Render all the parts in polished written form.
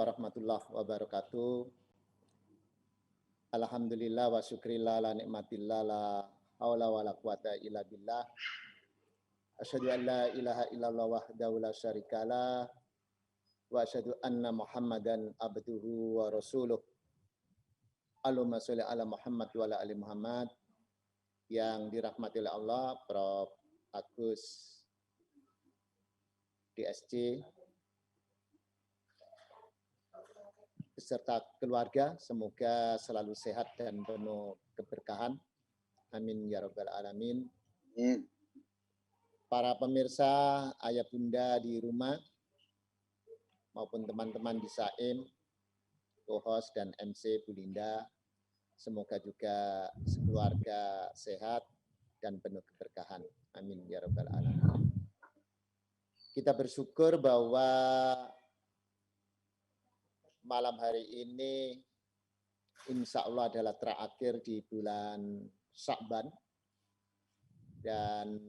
warahmatullahi wabarakatuh. Alhamdulillah wa syukrillah la nikmatillah la haula wa la quwata illa billah. Asyhadu an la ilaha illallah wahdahu la syarikalah wa asyhadu anna Muhammadan abduhu wa rasuluh. Allahumma sholli ala Muhammad wa ala ali Muhammad. Yang dirahmati oleh Allah, Prof. Agus DSC beserta keluarga, semoga selalu sehat dan penuh keberkahan. Amin ya rabbal alamin. Para pemirsa, ayah bunda di rumah, maupun teman-teman di Saim, co-host dan MC Bu Linda, semoga juga sekeluarga sehat dan penuh keberkahan. Amin ya rabbal alamin. Kita bersyukur bahwa malam hari ini insya Allah adalah terakhir di bulan Sya'ban dan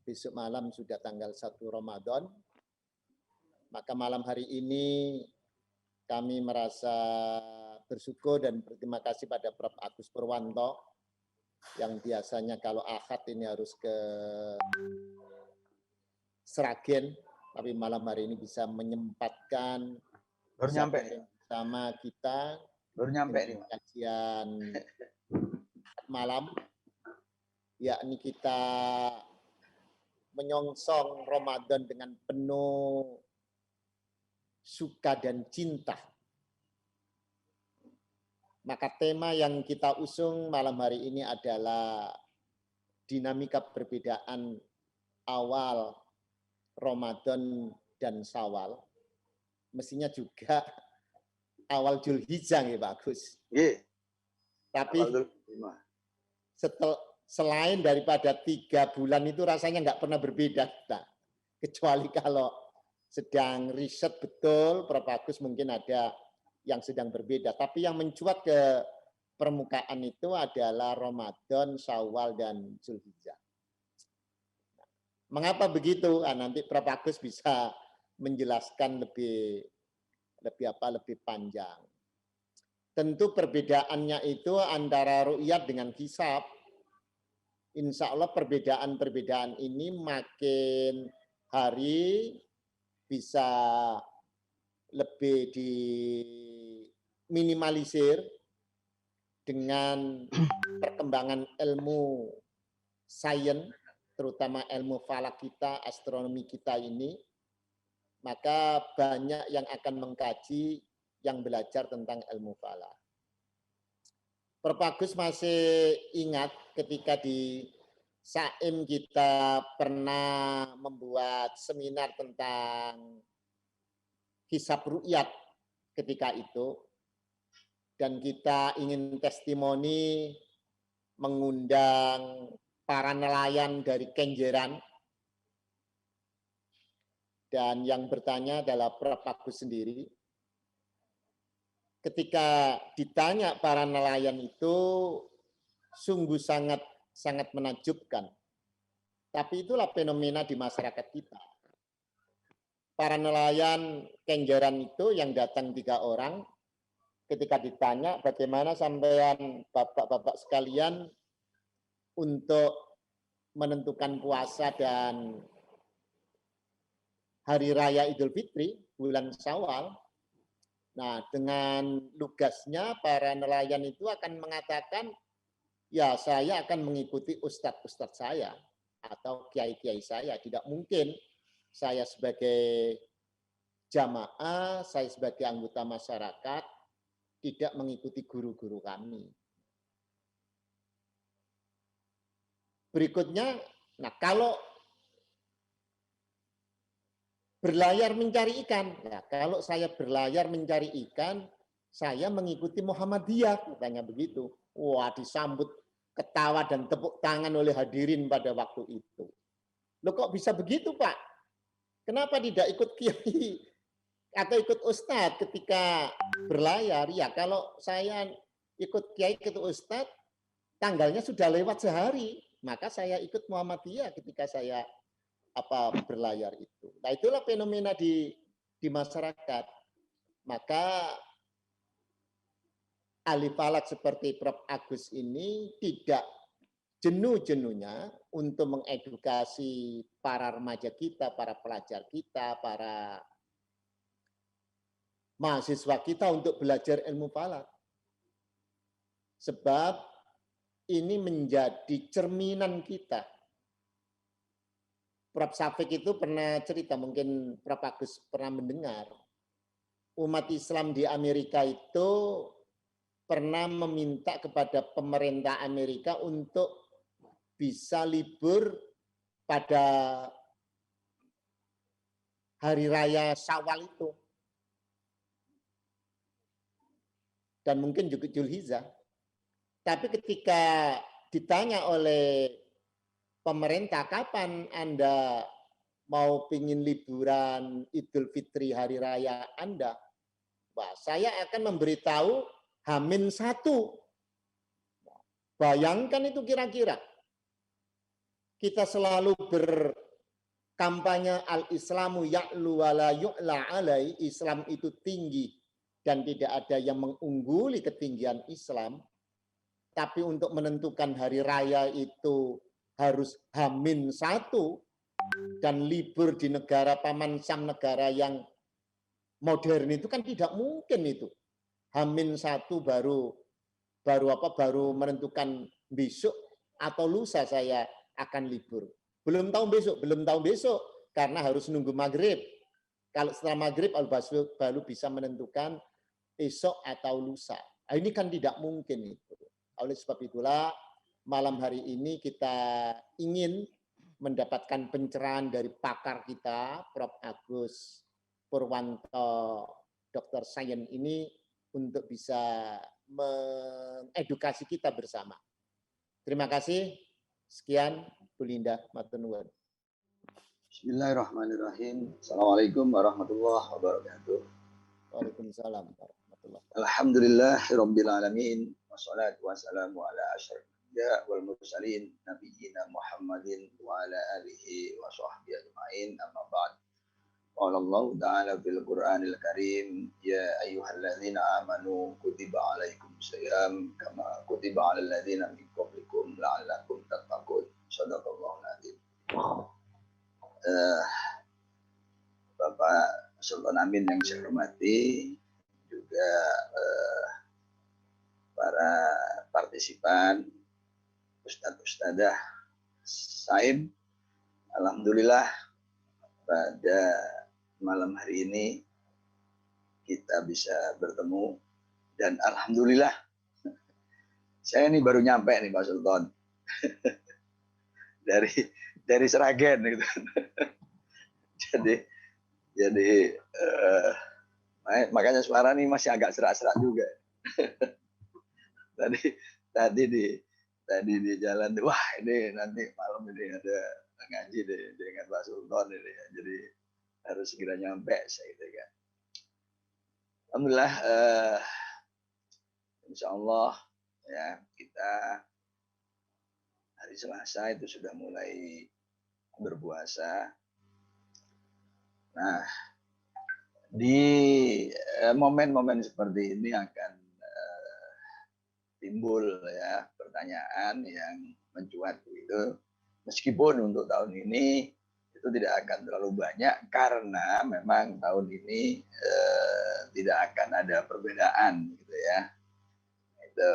besok malam sudah tanggal 1 Ramadan. Maka malam hari ini kami merasa bersyukur dan berterima kasih pada Prof. Agus Purwanto yang biasanya kalau Ahad ini harus ke Sragen, tapi malam hari ini bisa menyempatkan baru nyampe sama kita baru nyampe nih kajian malam, yakni kita menyongsong Ramadan dengan penuh suka dan cinta. Maka tema yang kita usung malam hari ini adalah dinamika perbedaan awal Ramadan dan Syawal. Mestinya juga awal Dzulhijjah ya Pak Agus. Iya. Tapi selain daripada 3 bulan itu rasanya nggak pernah berbeda kita. Kecuali kalau sedang riset betul, Prof. Agus mungkin ada yang sedang berbeda. Tapi yang mencuat ke permukaan itu adalah Ramadan, Syawal, dan Dzulhijjah. Mengapa begitu? Nanti Prof. Agus bisa menjelaskan lebih panjang. Tentu perbedaannya itu antara ru'yat dengan hisab. Insya Allah perbedaan ini makin hari bisa lebih diminimalisir dengan perkembangan ilmu sains, terutama ilmu falak kita, astronomi kita ini. Maka banyak yang akan mengkaji yang belajar tentang ilmu falak. Prof. Agus masih ingat ketika di Saim kita pernah membuat seminar tentang hisab ru'yat ketika itu. Dan kita ingin testimoni mengundang para nelayan dari Kenjeran. Dan yang bertanya adalah Prof. Agus sendiri. Ketika ditanya para nelayan itu sungguh sangat menakjubkan. Tapi itulah fenomena di masyarakat kita. Para nelayan Kenjeran itu yang datang 3 orang, ketika ditanya bagaimana sampean bapak-bapak sekalian untuk menentukan puasa dan Hari Raya Idul Fitri, bulan Syawal. Nah, dengan lugasnya para nelayan itu akan mengatakan, ya saya akan mengikuti ustadz-ustadz saya atau kiai-kiai saya. Tidak mungkin saya sebagai jamaah, saya sebagai anggota masyarakat tidak mengikuti guru-guru kami. Berikutnya, nah kalau berlayar mencari ikan. Nah, kalau saya berlayar mencari ikan, saya mengikuti Muhammadiyah, katanya begitu. Wah, disambut ketawa dan tepuk tangan oleh hadirin pada waktu itu. Loh kok bisa begitu, Pak? Kenapa tidak ikut kiai atau ikut ustadz ketika berlayar? Ya, kalau saya ikut kiai, ikut ustadz, tanggalnya sudah lewat sehari. Maka saya ikut Muhammadiyah ketika saya berlayar itu. Nah, itulah fenomena di masyarakat. Maka ahli falak seperti Prof. Agus ini tidak jenuh-jenuhnya untuk mengedukasi para remaja kita, para pelajar kita, para mahasiswa kita untuk belajar ilmu falak. Sebab ini menjadi cerminan kita. Prof. Safik itu pernah cerita, mungkin Prof. Agus pernah mendengar. Umat Islam di Amerika itu pernah meminta kepada pemerintah Amerika untuk bisa libur pada hari raya Syawal itu. Dan mungkin juga Zulhijjah. Tapi ketika ditanya oleh pemerintah, kapan Anda mau pingin liburan Idul Fitri hari raya Anda? Wah, saya akan memberitahu H-1. Bayangkan itu kira-kira. Kita selalu berkampanye al-Islamu ya'lu wa la yu'la alai, Islam itu tinggi dan tidak ada yang mengungguli ketinggian Islam. Tapi untuk menentukan hari raya itu harus H-1 dan libur di negara paman Sam, negara yang modern itu kan tidak mungkin itu. H-1 baru menentukan besok atau lusa saya akan libur. Belum tahu besok karena harus nunggu maghrib. Kalau setelah maghrib baru bisa menentukan esok atau lusa. Nah, ini kan tidak mungkin itu. Oleh sebab itulah malam hari ini kita ingin mendapatkan pencerahan dari pakar kita, Prof. Agus Purwanto, Dr. Sains ini untuk bisa mengedukasi kita bersama. Terima kasih. Sekian, Bu Linda, matur nuwun. Bismillahirrahmanirrahim. Assalamualaikum warahmatullahi wabarakatuh. Waalaikumsalam warahmatullahi wabarakatuh. Alhamdulillahirabbil alamin. Wassalatu wassalamu ala asyrofil anbiya wal mursalin nabiyina Muhammadin wa ala alihi wa sahbihi ajmain. Amma ba'd. Qala Allah Ta'ala fil Qur'anil Karim, ya ayyuhalladzina amanu kutiba alaikumus syiyam kama kutiba alal ladzina min qablikum la'allakum tattaqun. Shadaqallahul adzim. Bapak Sultan Amin yang saya hormati, juga para partisipan, ustadz-ustadzah, saim, alhamdulillah pada malam hari ini kita bisa bertemu dan alhamdulillah saya ini baru nyampe nih Pak Sultan dari Sragen gitu. jadi makanya suara ini masih agak serak-serak juga. tadi di jalan, wah ini nanti malam ini ada ngaji dengan Pak Sultan ini ya. Jadi harus segera nyampe saya gitu kan. Alhamdulillah, insya Allah ya kita hari Selasa itu sudah mulai berpuasa. Nah, di momen-momen seperti ini akan timbul ya pertanyaan yang mencuat itu, meskipun untuk tahun ini itu tidak akan terlalu banyak karena memang tahun ini tidak akan ada perbedaan gitu ya. Itu.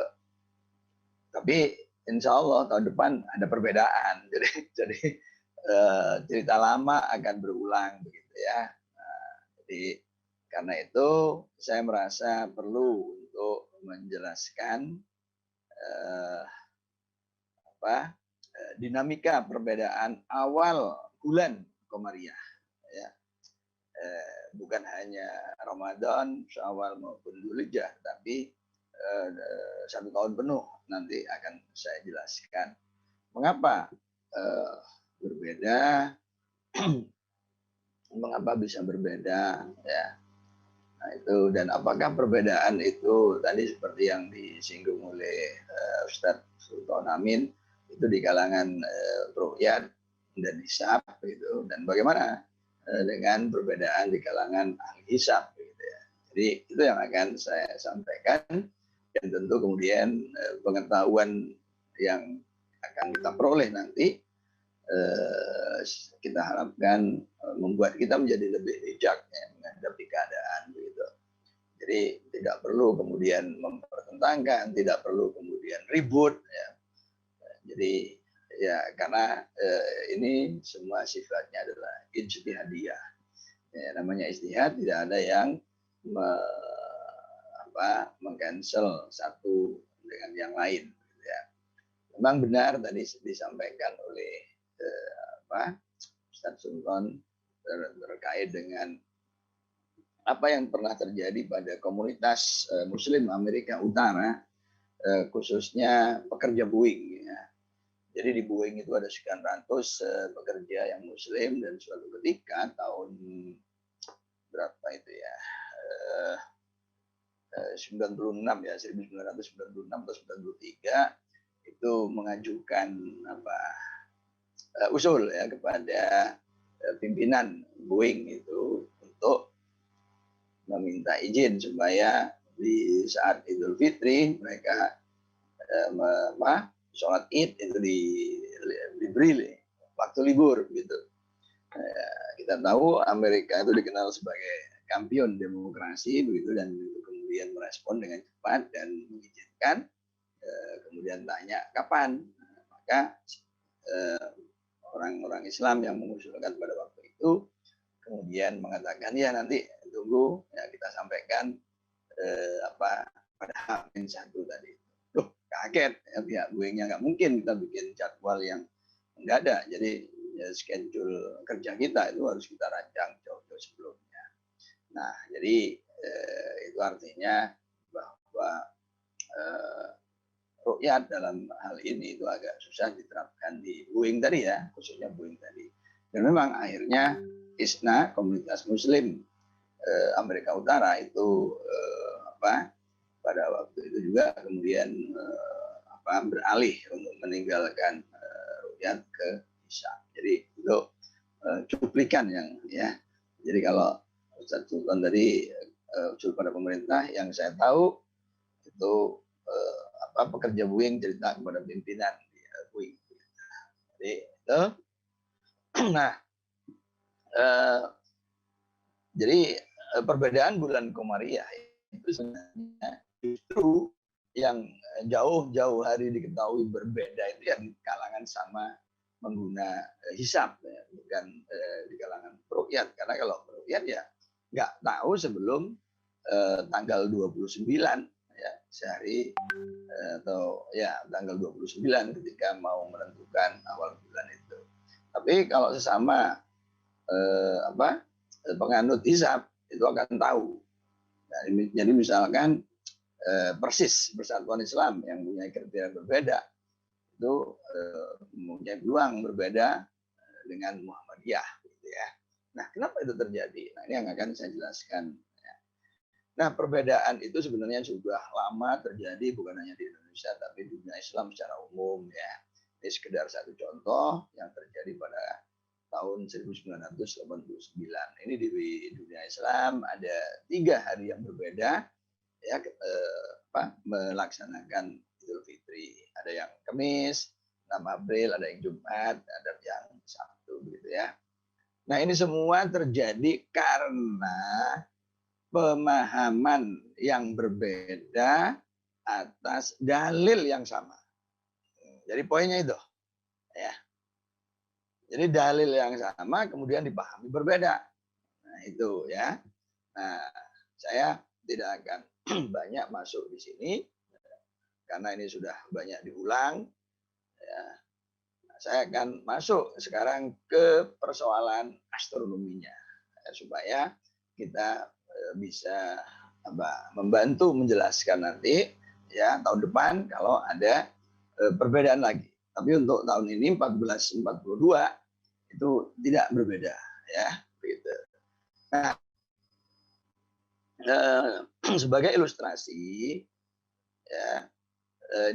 Tapi insya Allah tahun depan ada perbedaan. Jadi cerita lama akan berulang begitu ya. Nah, jadi karena itu saya merasa perlu untuk menjelaskan dinamika perbedaan awal bulan Komariah ya. Bukan hanya Ramadan, Syawal maupun Dzulhijjah, tapi 1 tahun penuh nanti akan saya jelaskan mengapa berbeda, mengapa bisa berbeda ya. Nah itu, dan apakah perbedaan itu tadi seperti yang disinggung oleh Ustadz Sultan Amin itu di kalangan ru'yat dan hisab gitu, dan bagaimana dengan perbedaan di kalangan ahli hisab gitu ya. Jadi itu yang akan saya sampaikan, dan tentu kemudian pengetahuan yang akan kita peroleh nanti kita harapkan membuat kita menjadi lebih bijak ya, menghadapi keadaan begitu. Jadi tidak perlu kemudian mempertentangkan, tidak perlu kemudian ribut ya. Jadi ya karena ini semua sifatnya adalah ijtihadiyah. Ya, namanya ijtihad, tidak ada yang meng-cancel satu dengan yang lain. Ya. Memang benar tadi disampaikan oleh Ustaz Sultan terkait dengan apa yang pernah terjadi pada komunitas Muslim Amerika Utara, khususnya pekerja Boeing. Ya. Jadi di Boeing itu ada sekian ratus pekerja yang Muslim, dan suatu ketika tahun berapa itu ya, 96 ya, 1996 atau 93 itu mengajukan usul ya kepada pimpinan Boeing itu untuk meminta izin supaya di saat Idul Fitri mereka sholat Id itu diberi waktu libur gitu. Kita tahu Amerika itu dikenal sebagai kampion demokrasi begitu, dan itu kemudian merespon dengan cepat dan mengizinkan. Kemudian tanya kapan, maka orang-orang Islam yang mengusulkan pada waktu itu kemudian mengatakan ya nanti tunggu ya, kita sampaikan pada H-1 tadi. Loh, kaget ya, pihak Boeing-nya nggak mungkin kita bikin jadwal yang mendadak. Jadi ya, schedule kerja kita itu harus kita rancang jauh-jauh sebelumnya. Nah, jadi itu artinya bahwa rukyat dalam hal ini itu agak susah diterapkan di Boeing tadi ya, khususnya Boeing tadi. Dan memang akhirnya ISNA, komunitas Muslim Amerika Utara itu pada waktu itu juga kemudian beralih untuk meninggalkan rukyat ke Isya. Jadi itu cuplikan yang ya. Jadi kalau Ustaz Sultan tadi usul pada pemerintah, yang saya tahu itu pekerja Boeing cerita kepada pimpinan Boeing. Jadi itu. Nah, jadi perbedaan bulan Komariah itu sebenarnya justru yang jauh-jauh hari diketahui berbeda itu yang di kalangan sama mengguna hisab ya, bukan di kalangan rukyat. Karena kalau rukyat ya nggak tahu sebelum tanggal 29 ya, sehari atau ya tanggal 29 ketika mau menentukan awal bulan itu. Tapi kalau sesama penganut hisab itu akan tahu. Nah, jadi misalkan persis Persatuan Islam yang punya kriteria berbeda itu mempunyai peluang berbeda dengan Muhammadiyah, gitu ya. Nah, kenapa itu terjadi? Nah, ini yang akan saya jelaskan. Nah, perbedaan itu sebenarnya sudah lama terjadi, bukan hanya di Indonesia, tapi di dunia Islam secara umum ya. Ini sekedar satu contoh yang terjadi pada tahun 1989. Ini di dunia Islam ada 3 hari yang berbeda ya, melaksanakan Idul Fitri. Ada yang Kamis, 6 April, ada yang Jumat, ada yang Sabtu gitu ya. Nah, ini semua terjadi karena pemahaman yang berbeda atas dalil yang sama. Jadi poinnya itu ya. Jadi dalil yang sama kemudian dipahami berbeda. Nah, itu ya. Nah, saya tidak akan banyak masuk di sini karena ini sudah banyak diulang ya. Nah, saya akan masuk sekarang ke persoalan astronominya ya, supaya kita bisa membantu menjelaskan nanti ya tahun depan kalau ada perbedaan lagi. Tapi untuk tahun ini 1442 itu tidak berbeda ya gitu. Nah, sebagai ilustrasi ya,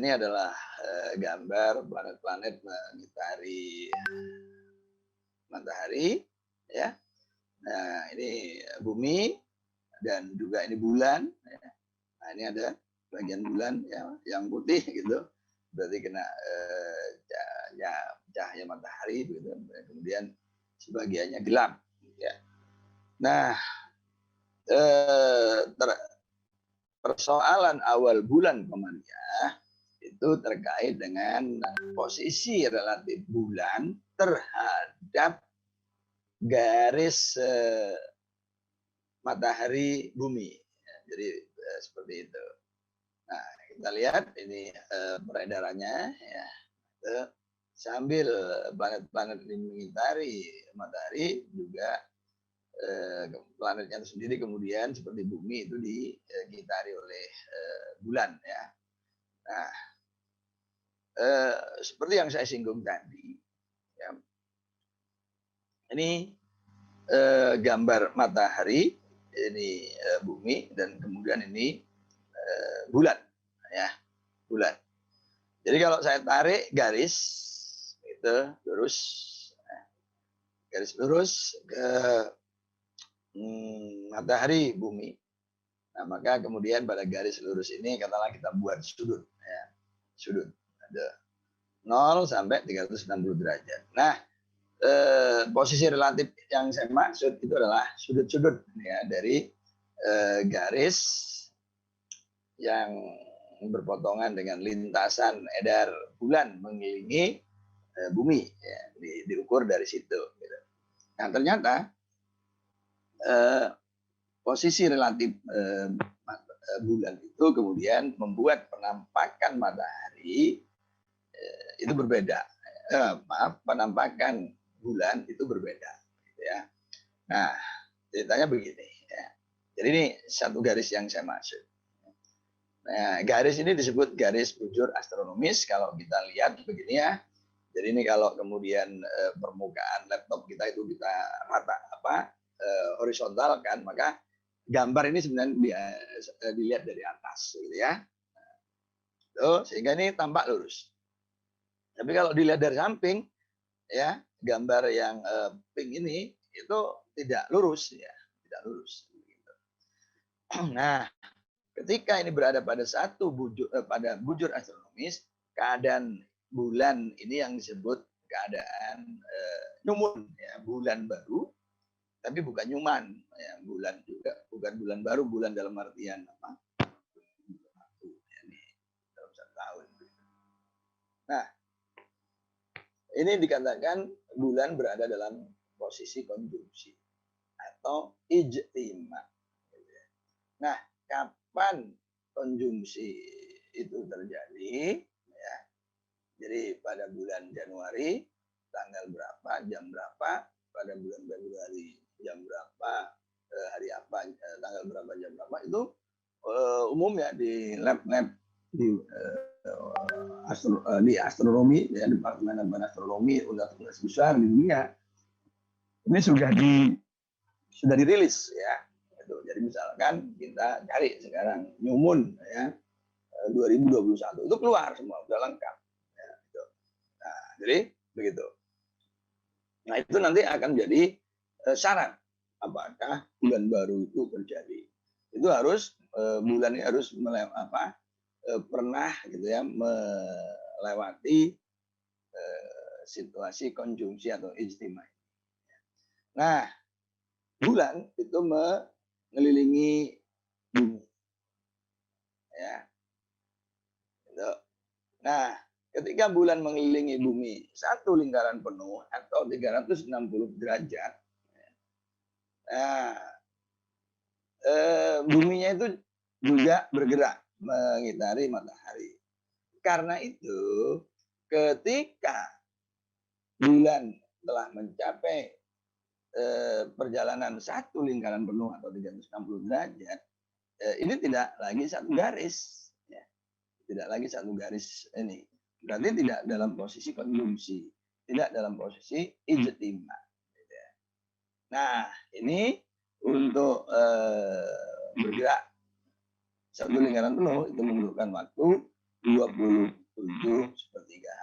ini adalah gambar planet-planet mengitari matahari ya. Nah, ini bumi dan juga ini bulan. Ya. Nah, ini ada bagian bulan ya, yang putih gitu, berarti kena cahaya matahari, gitu. Kemudian sebagiannya gelap. Ya. Nah, persoalan awal bulan Komariah itu terkait dengan posisi relatif bulan terhadap garis matahari bumi. Ya, jadi seperti itu. Nah, kita lihat ini peredarannya ya. Sambil planet-planet ini mengitari matahari, juga planetnya sendiri kemudian seperti bumi itu dikitari oleh bulan ya. Nah, seperti yang saya singgung tadi, ya, ini gambar matahari, ini bumi, dan kemudian ini bulan, ya, bulan. Jadi kalau saya tarik garis itu lurus, garis lurus ke matahari bumi. Nah, maka kemudian pada garis lurus ini katakanlah kita buat sudut, ya, sudut ada 0 sampai 360 derajat. Nah, posisi relatif yang saya maksud itu adalah sudut-sudut ya dari garis yang berpotongan dengan lintasan edar bulan mengelilingi bumi ya, diukur dari situ. Gitu. Nah, ternyata posisi relatif bulan itu kemudian membuat penampakan matahari itu berbeda. Penampakan bulan itu berbeda. Gitu ya. Nah, ceritanya begini. Ya. Jadi ini satu garis yang saya maksud. Nah, garis ini disebut garis bujur astronomis kalau kita lihat begini ya. Jadi ini kalau kemudian permukaan laptop kita itu kita rata horizontal kan, maka gambar ini sebenarnya dilihat dari atas gitu ya. Tuh, sehingga ini tampak lurus. Tapi kalau dilihat dari samping ya, gambar yang pink ini itu tidak lurus ya, tidak lurus gitu. Nah, ketika ini berada pada pada bujur astronomis, keadaan bulan ini yang disebut keadaan nyumun, ya, bulan baru, tapi bukan nyuman, ya, bulan juga bukan bulan baru, bulan dalam artian apa? Dalam 1 tahun. Nah, ini dikatakan bulan berada dalam posisi konjungsi atau ijtima. Nah, kapan konjungsi itu terjadi? Ya. Jadi pada bulan Januari tanggal berapa, jam berapa, pada bulan Februari jam berapa, hari apa, tanggal berapa, jam berapa, itu umumnya di lab-lab di astronomi, ya, Departemen Astronomi universitas besar di dunia ini sudah dirilis ya. Jadi misalkan kita cari sekarang nyumun ya 2021 itu keluar semua udah lengkap. Ya, gitu. Nah, jadi begitu. Nah, itu nanti akan jadi syarat apakah bulan baru itu terjadi. Itu harus bulan ini harus pernah gitu ya melewati situasi konjungsi atau ijtima. Nah, bulan itu mengelilingi bumi. Ya. Gitu. Nah, ketika bulan mengelilingi bumi satu lingkaran penuh atau 360 derajat, nah, buminya itu juga bergerak mengitari matahari. Karena itu, ketika bulan telah mencapai perjalanan satu lingkaran penuh atau 360 derajat, ini tidak lagi satu garis, ya. Tidak lagi satu garis ini. Berarti tidak dalam posisi konjungsi, tidak dalam posisi ijtima. Nah, ini untuk bergerak satu lingkaran penuh itu memerlukan waktu 27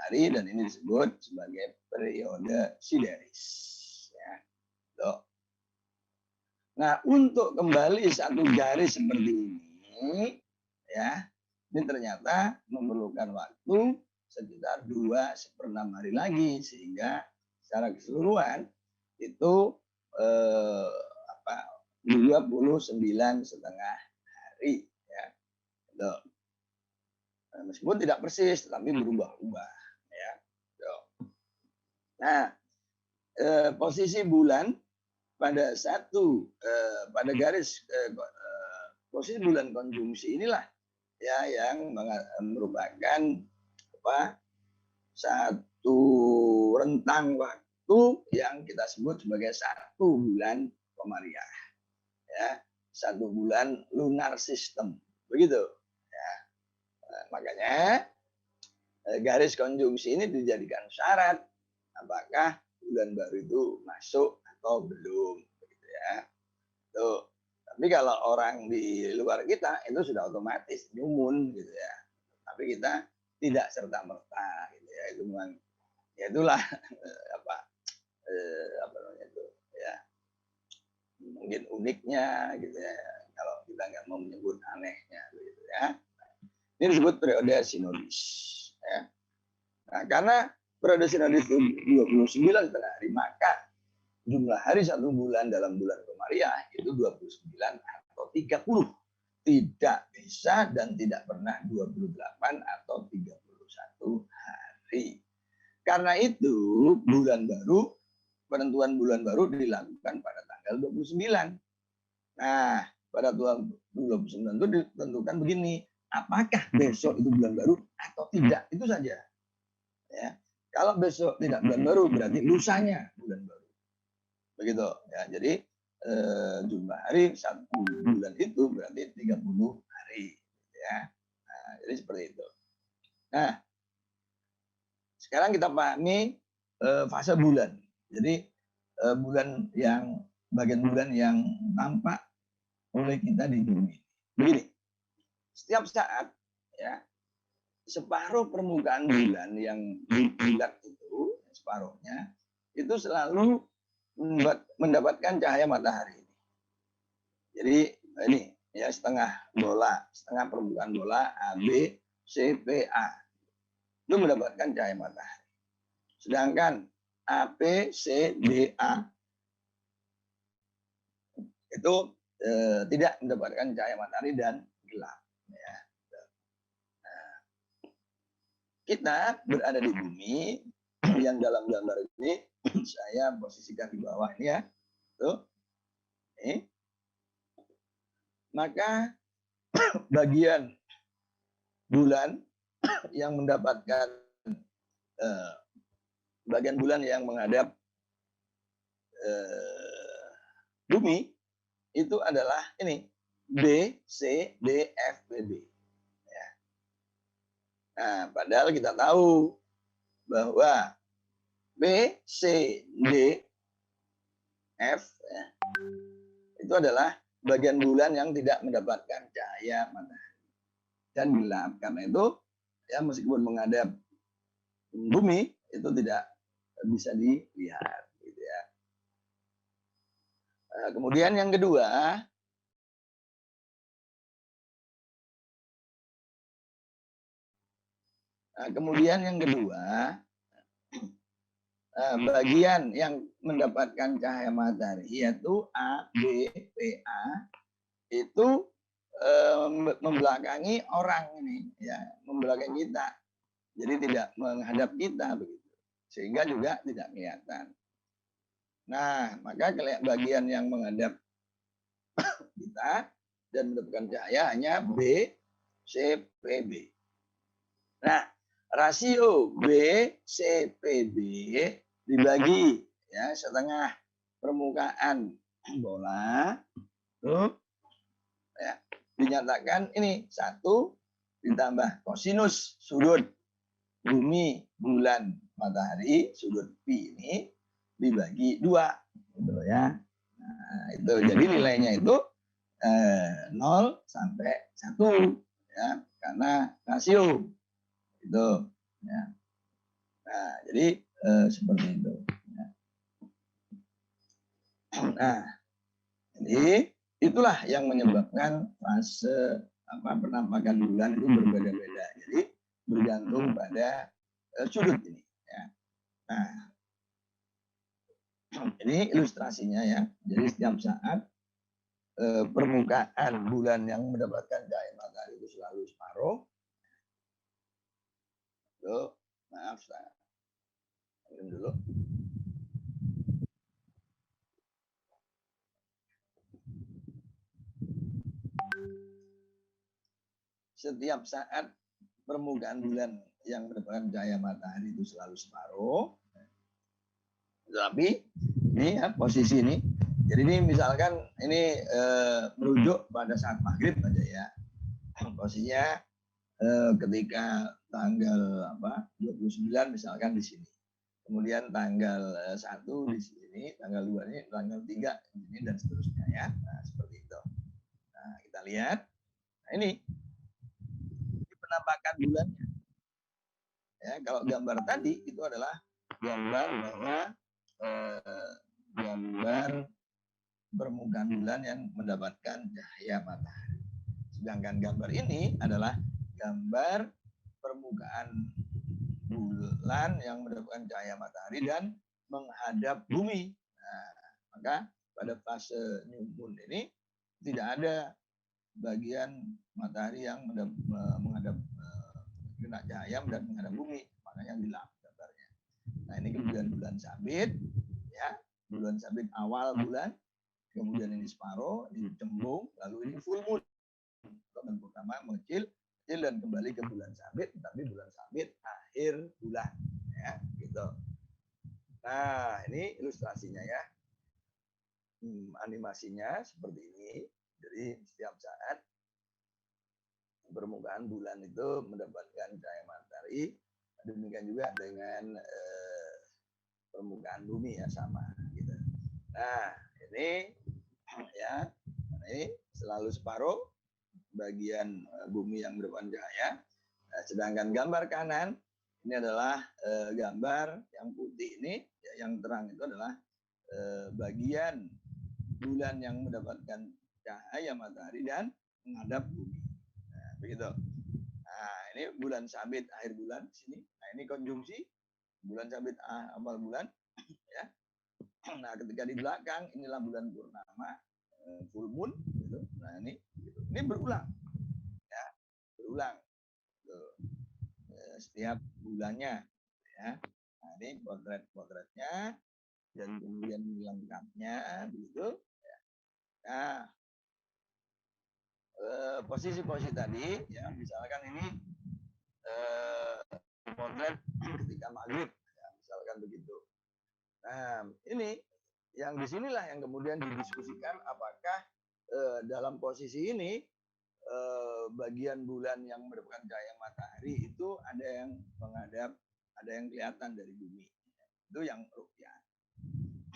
hari dan ini disebut sebagai periode sideris. Ya. Nah, untuk kembali satu garis seperti ini, ya, ini ternyata memerlukan waktu sekitar 2/6 hari lagi, sehingga secara keseluruhan itu 29,5 hari, ya. Gitu. Nah, meskipun tidak persis, tetapi berubah-ubah, ya. Gitu. Nah, posisi bulan pada pada garis posisi bulan konjungsi inilah ya yang merupakan satu rentang waktu yang kita sebut sebagai satu bulan komariah, ya, satu bulan lunar system, begitu. Ya. Nah, makanya garis konjungsi ini dijadikan syarat apakah bulan baru itu masuk atau belum, begitu ya. Tuh. Tapi kalau orang di luar kita itu sudah otomatis nyumun, gitu ya. Tapi kita tidak serta merta, gitu ya. Itu memang, ya itulah apa namanya itu, ya. Mungkin uniknya, gitu ya. Kalau kita nggak mau menyebut anehnya, gitu ya. Ini disebut periode sinodis, ya. Nah, karena periode sinodis itu 29,5 hari, maka jumlah hari satu bulan dalam bulan Komariah itu 29 atau 30. Tidak bisa dan tidak pernah 28 atau 31 hari. Karena itu bulan baru, penentuan bulan baru dilakukan pada tanggal 29. Nah, pada tanggal 29 itu ditentukan begini, apakah besok itu bulan baru atau tidak, itu saja. Ya. Kalau besok tidak bulan baru berarti lusanya bulan baru. Begitu ya. Jadi jumlah hari satu bulan itu berarti 30 hari, ya. Nah, jadi seperti itu. Nah, sekarang kita pahami fase bulan. Jadi bagian bulan yang tampak oleh kita di bumi. Begini, setiap saat, ya, separuh permukaan bulan yang bulat itu, separuhnya itu selalu mendapatkan cahaya matahari. Jadi ini ya setengah permukaan bola AB, CPA itu mendapatkan cahaya matahari. Sedangkan AP, CDA itu tidak mendapatkan cahaya matahari dan gelap. Ya. Nah, kita berada di bumi yang dalam gambar ini saya posisikan di bawah ini, ya. Tuh. Ini. Maka bagian bulan yang mendapatkan bagian bulan yang menghadap bumi itu adalah ini B, C, D, F, B, B. Ya. Nah, padahal kita tahu bahwa B, C, D, F, ya, itu adalah bagian bulan yang tidak mendapatkan cahaya matahari dan gelap. Karena itu, ya, meskipun menghadap bumi itu tidak bisa dilihat, gitu ya. Kemudian yang kedua, bagian yang mendapatkan cahaya matahari yaitu A, B, P, A itu membelakangi orang ini, ya, membelakangi kita. Jadi tidak menghadap kita begitu. Sehingga juga tidak kelihatan. Nah, maka bagian yang menghadap kita dan mendapatkan cahaya hanya B, C, P, B. Nah, rasio B, C, P, B dibagi, ya, setengah permukaan bola, tuh, ya, dinyatakan ini 1 ditambah kosinus sudut bumi, bulan, matahari, sudut P ini dibagi 2, gitu ya. Nah, itu jadi nilainya itu 0 sampai 1, ya, karena rasio itu, ya. Nah, jadi seperti itu, ya. Nah, Ini itulah yang menyebabkan fase penampakan bulan itu berbeda-beda. Jadi bergantung pada sudut ini. Ya. Nah, ini ilustrasinya ya. Jadi setiap saat permukaan bulan yang mendapatkan cahaya matahari itu selalu separuh. Tuh, maaf saya dulu. Setiap saat permukaan bulan yang mendapatkan cahaya matahari itu selalu separuh. Tapi ini ya posisi ini. Jadi ini misalkan ini merujuk pada saat maghrib aja ya. Posisinya ketika tanggal 29 misalkan di sini. Kemudian tanggal 1 di sini, tanggal 2 ini, tanggal 3 di sini dan seterusnya ya. Nah, seperti itu. Nah, kita lihat. Nah, ini penampakan bulannya. Ya, kalau gambar tadi itu adalah gambar bahwa gambar permukaan bulan yang mendapatkan cahaya matahari. Sedangkan gambar ini adalah gambar permukaan bulan yang mendapatkan cahaya matahari dan menghadap bumi. Nah, maka pada fase new moon ini tidak ada bagian matahari yang menghadap kena cahaya dan menghadap bumi, makanya gelap gambarnya. Nah, ini kemudian bulan sabit, ya, bulan sabit awal bulan, kemudian ini separuh, ini cembung, lalu ini full moon. Yang pertama mengecil, dan kembali ke bulan sabit, tapi bulan sabit akhir bulan, ya, gitu. Nah, ini ilustrasinya ya, animasinya seperti ini. Jadi setiap saat permukaan bulan itu mendapatkan cahaya matahari, demikian juga dengan permukaan bumi ya sama gitu. Nah, ini ya, ini selalu separuh bagian bumi yang mendapatkan cahaya. Nah, sedangkan gambar kanan ini adalah gambar yang putih ini, ya, yang terang itu adalah bagian bulan yang mendapatkan cahaya matahari dan menghadap bumi. Nah, begitu. Nah, ini bulan sabit akhir bulan sini. Nah, ini konjungsi bulan sabit awal bulan, ya. Nah, ketika di belakang inilah bulan purnama, full moon, gitu. Nah, ini berulang, ya, berulang. Setiap bulannya, ya. Nah, ini potretnya dan kemudian lengkapnya, begitu. Ya. Nah, posisi-posisi tadi, ya, misalkan ini potret ketika maghrib, ya, misalkan begitu. Nah, ini yang disinilah yang kemudian didiskusikan apakah dalam posisi ini bagian bulan yang mendapatkan cahaya matahari itu ada yang menghadap, ada yang kelihatan dari bumi. Itu yang rukyat.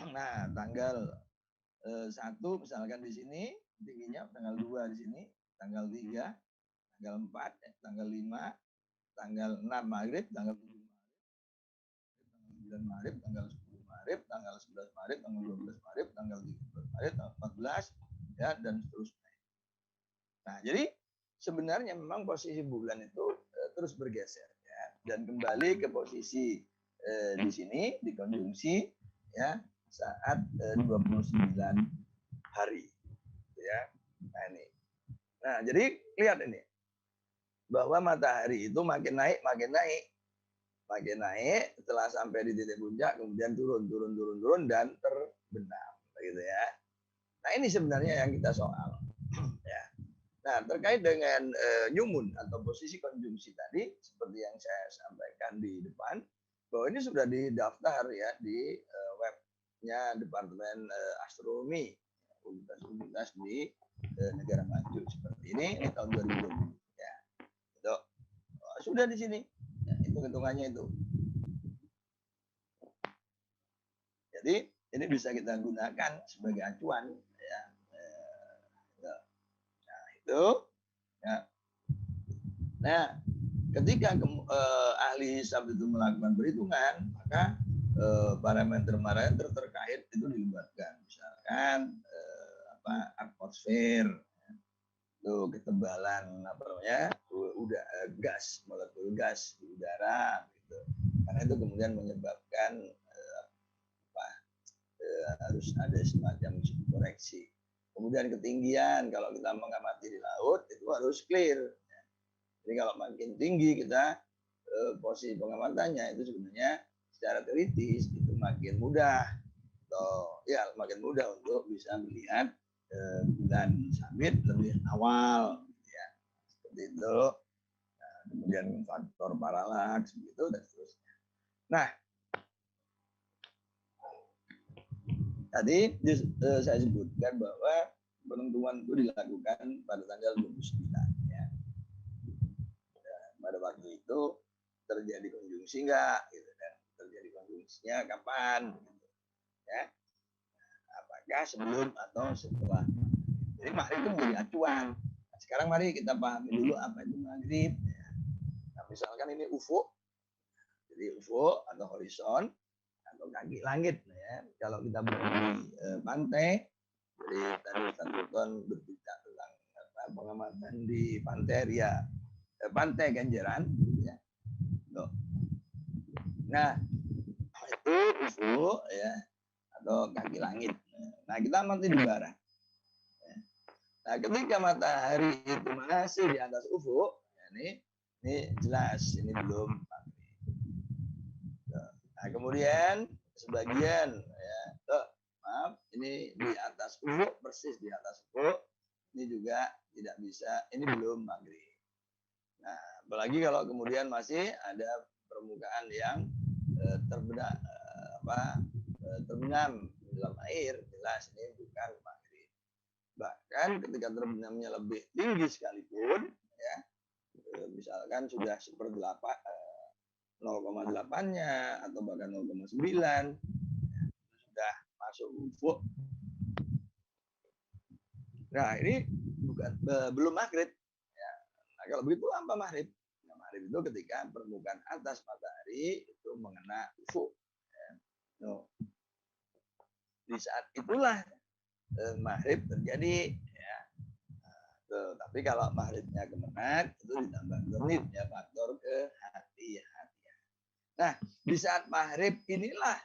Nah, tanggal 1 misalkan di sini tingginya, tanggal 2 di sini, tanggal 3, tanggal 4, tanggal 5, tanggal 6 maghrib, tanggal 7 maghrib, tanggal 9 maghrib, tanggal 10 maghrib, tanggal 11 maghrib, tanggal 12 maghrib, tanggal 13 maghrib, tanggal 14, ya, dan seterusnya. Nah, jadi sebenarnya memang posisi bulan itu terus bergeser, ya, dan kembali ke posisi di sini di konjungsi, ya, saat 29 hari, ya. Nah, ini. Nah, jadi lihat ini bahwa matahari itu makin naik, setelah sampai di titik puncak kemudian turun dan terbenam, begitu ya. Nah, ini sebenarnya yang kita soal, ya. Nah, terkait dengan new moon atau posisi konjungsi tadi, seperti yang saya sampaikan di depan, bahwa ini sudah didaftar ya di webnya Departemen Astronomi universitas di negara maju seperti ini tahun 2020. Ya, itu sudah di sini, ya, hitung-hitungannya itu. Jadi ini bisa kita gunakan sebagai acuan, ya. Nah, itu, ya. Nah, ketika ahli hisab itu melakukan perhitungan, maka parameter terkait itu dilibatkan. Misalkan atmosfer, tuh ketebalan apa namanya gas, molekul gas di udara gitu. Karena itu kemudian menyebabkan harus ada semacam koreksi. Kemudian ketinggian, kalau kita mengamati di laut itu harus clear. Jadi kalau makin tinggi kita posisi pengamatannya itu sebenarnya secara teoritis itu makin mudah, atau ya makin mudah untuk bisa melihat bulan sabit lebih awal, ya seperti itu. Nah, kemudian faktor paralaks begitu dan seterusnya. Nah, tadi saya sebutkan bahwa penentuan itu dilakukan pada tanggal 29. Ya. Pada waktu itu terjadi konjungsi enggak? Gitu, dan terjadi konjungsinya kapan? Gitu, ya. Apakah sebelum atau setelah? Jadi maghrib itu menjadi acuan. Nah, sekarang mari kita pahami dulu apa itu maghrib. Ya. Nah, misalkan ini ufuk, jadi ufuk atau horizon atau kaki langit. Ya. Kalau kita berada di pantai, jadi tadi Tanton berbicara tentang pengamatan di pantai Ria, pantai Kenjeran, ya. Tuh. Nah, itu ufuk ya atau kaki langit. Nah, kita amati di barat. Nah, ketika matahari itu masih di atas ufuk, ya, ini jelas ini belum maghrib. Nah, kemudian sebagian ya, maaf, ini di atas ufuk, persis di atas ufuk, ini juga tidak bisa, ini belum maghrib. Nah, apalagi kalau kemudian masih ada permukaan yang terbenam di dalam air, jelas ini bukan maghrib. Bahkan ketika terbenamnya lebih tinggi sekalipun, ya, misalkan sudah 0,8-nya atau bahkan 0,9, sudah masuk ufuk. Nah, ini belum maghrib. Ya. Nah, kalau begitu apa maghrib? Nah, maghrib itu ketika permukaan atas matahari itu mengena ufuk. Ya. No. Di saat itulah maghrib terjadi. Ya. Nah, tapi kalau maghribnya kemenang itu ditambah genit ya, faktor kehati-hatian. Nah, di saat maghrib inilah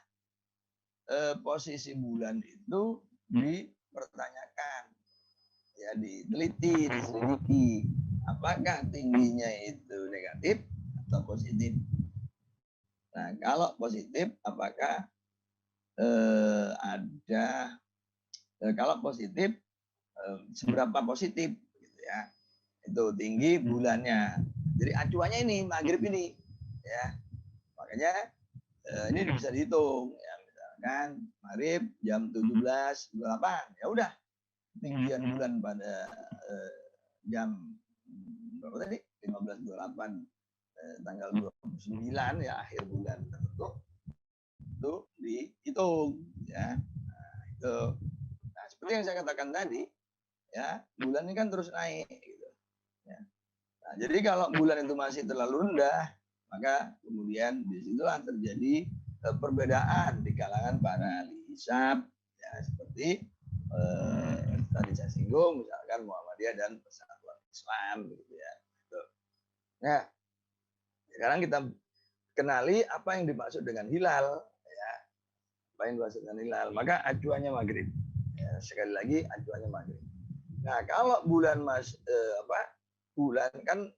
posisi bulan itu dipertanyakan, ya diteliti, diselidiki, apakah tingginya itu negatif atau positif. Nah, kalau positif, apakah kalau positif seberapa positif, gitu ya? Itu tinggi bulannya. Jadi acuannya ini maghrib ini, ya. Makanya ini bisa dihitung, ya. Misalkan maghrib jam 17.28, ya udah tinggian bulan pada jam berapa tadi? 15.28 tanggal 29 ya, akhir bulan tertentu itu dihitung, ya. Nah, itu. Nah, seperti yang saya katakan tadi, ya, bulan ini kan terus naik gitu. Ya. Nah, jadi kalau bulan itu masih terlalu rendah, maka kemudian disitulah terjadi perbedaan di kalangan para ahli hisab, ya, seperti tadi saya singgung, misalkan Muhammadiyah dan Persatuan Islam, gitu ya. Nah, sekarang kita kenali apa yang dimaksud dengan hilal, ya. Apa yang dimaksud dengan hilal? Maka acuannya maghrib. Ya, sekali lagi acuannya maghrib. Nah, kalau bulan bulan kan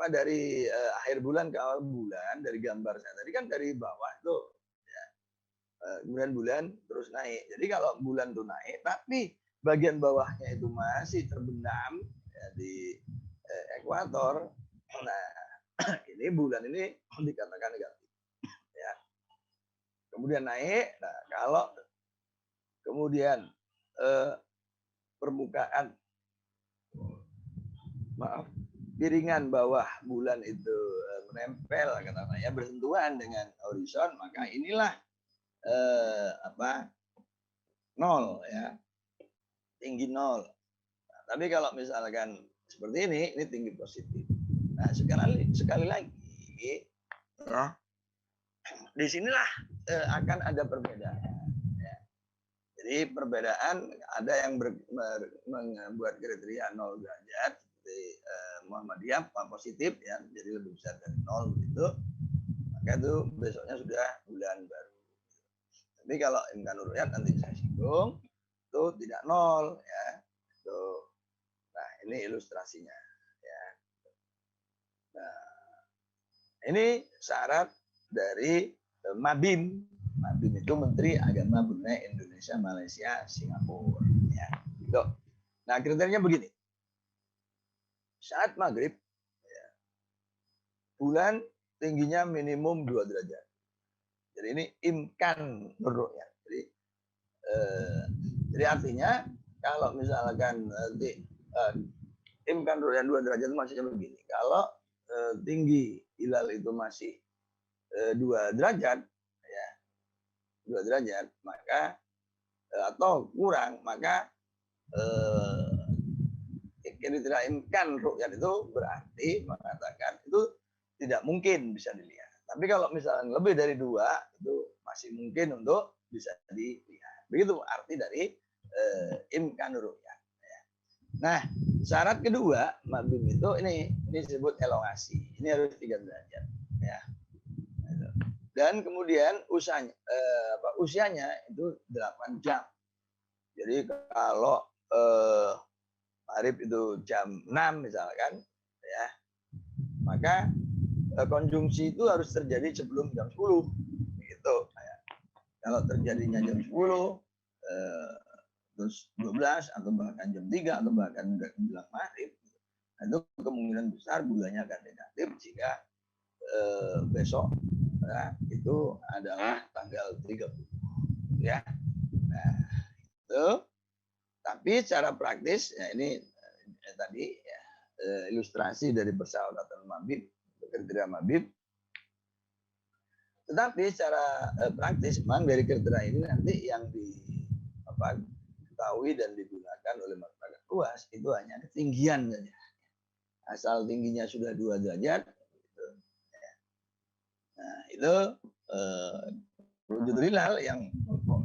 dari akhir bulan ke awal bulan, dari gambar saya tadi kan dari bawah tuh, ya. Kemudian bulan terus naik. Jadi kalau bulan tuh naik, tapi bagian bawahnya itu masih terbenam, ya, di ekuator. Nah, ini bulan ini dikatakan negatif, ya. Kemudian naik. Nah, kalau kemudian permukaan piringan bawah bulan itu menempel, katanya bersentuhan dengan horizon, maka inilah nol, ya, tinggi nol. Nah, tapi kalau misalkan seperti ini tinggi positif. Nah, sekali lagi, ya, disinilah akan ada perbedaan. Ya. Jadi perbedaan ada yang membuat kriteria 0 derajat seperti Muhammadiyah positif ya, jadi lebih besar dari 0 begitu. Maka itu besoknya sudah bulan baru. Tapi kalau imkan ru'yat nanti saya singgung itu tidak 0 ya. Itu. Nah, ini ilustrasinya ya. Nah, ini syarat dari Mabim. Mabim itu Menteri Agama Brunei, Indonesia, Malaysia, Singapura. Ya, gitu. Nah, kriterianya begini. Saat maghrib, ya, bulan tingginya minimum 2 derajat. Jadi ini imkan ru'yat. Jadi artinya kalau misalkan imkan ru'yat 2 derajat itu maksudnya begini. Kalau tinggi hilal itu masih 2 derajat, 2 derajat, maka atau kurang, maka kriteria imkan ru'yat itu berarti mengatakan itu tidak mungkin bisa dilihat. Tapi kalau misalnya lebih dari 2 itu masih mungkin untuk bisa dilihat. Begitu arti dari imkan ru'yat. Nah, syarat kedua mabim itu ini disebut elongasi. Ini harus 3 derajat. Ya. Dan kemudian usianya itu 8 jam. Jadi kalau maghrib itu jam 6 misalkan, ya, maka konjungsi itu harus terjadi sebelum jam 10. Gitu. Ya. Kalau terjadinya jam 10, terus 12 atau bahkan jam 3 atau bahkan menjelang maghrib, itu kemungkinan besar bulannya akan negatif jika besok ya, itu adalah tanggal 30 ya. Nah, itu tapi secara praktis ya ini tadi ya, ilustrasi dari persyaratan mabib, kriteria mabib. Tetapi secara praktis memang dari kriteria ini nanti yang diketahui dan digunakan oleh masyarakat luas itu hanya ketinggian saja. Asal tingginya sudah 2 derajat. Nah, itu wujud hilal yang